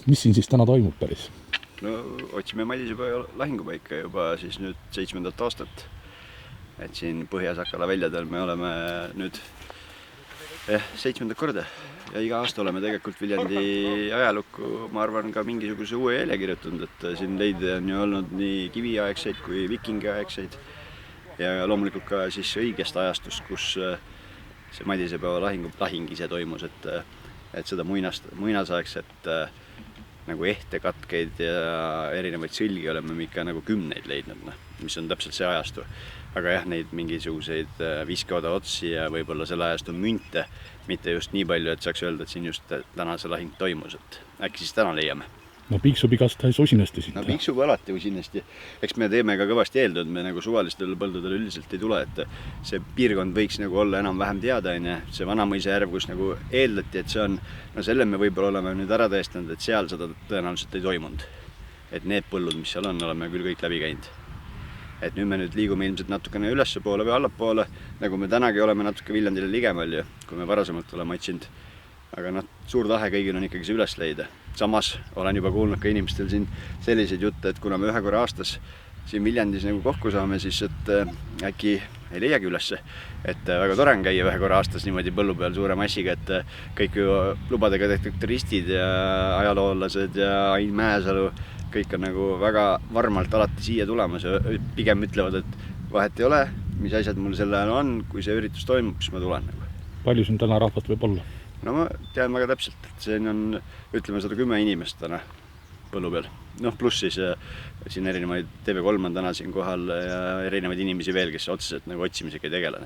Mis siin siis täna toimub päris? No otsime Madisepea lahingupaika juba siis nüüd 7. aastat. Et siin Põhja-Sakala väljadel me oleme nüüd 7. korda ja iga aasta oleme tegelikult Viljandi ajalukku, ma arvan, ka mingisuguse uue eele kirjutanud, et siin leide on ju olnud nii kiviaegseid kui vikingiaegseid ja loomulikult ka siis õigest ajastust, kus see Madisepea lahing ise toimus, et seda muinasaegset nagu ehtekatkeid ja erinevaid sõlgi oleme me ikka nagu 10 leidnud, mis on täpselt see ajastu. Aga jah, neid mingisuguseid viskevada otsi ja võib-olla selle ajastu münte, mitte just nii palju, et saaks öelda, et siin just täna see lahing toimus, et äkki siis täna leiame. No piiksub igastahes usinasti siit. No piiksub alati usinasti. Eks me teeme ka kõvasti eeldud, me nagu suvalistel põldudel üldiselt ei tule, et see piirkond võiks nagu olla enam-vähem teada, see Vanamõisa järv, kus nagu eeldati, et see on, no selle me võib-olla oleme nüüd ära tõestanud, et seal seda tõenäoliselt ei toimunud. Et need põllud, mis seal on, oleme küll kõik läbi käinud. Et nüüd me nüüd liigume ilmselt natukene ülesse poole või allapoole, nagu me tänagi oleme natuke Viljandile ligemal ju, kui me varasemalt oleme otsinud. Aga suur tahe kõigil on ikkagi see üles leida. Samas olen juba kuulnud ka inimestel siin selliseid jutte, et kuna me ühe korra aastas siin Viljandis nagu kokku saame, siis et äkki ei leiagi ülesse. Et väga tore on käia ühe korra aastas niimoodi põllu peal suure massiga, et kõik ju lubadega tehtud turistid ja ajaloolased ja Ain Mäesalu, kõik on nagu väga varmalt alati siia tulemas ja pigem ütlevad, et vahet ei ole, mis asjad mul selle ajal on, kui see üritus toimub, siis ma tulen. Palju siin täna rahvat võib olla? No ma tean väga täpselt, et siin on, ütleme, 110 inimest täna põllu peal. Pluss siis siin erinevaid TV3 on täna siin kohal ja erinevaid inimesi veel, kes otseselt nagu otsimisega ei tegele.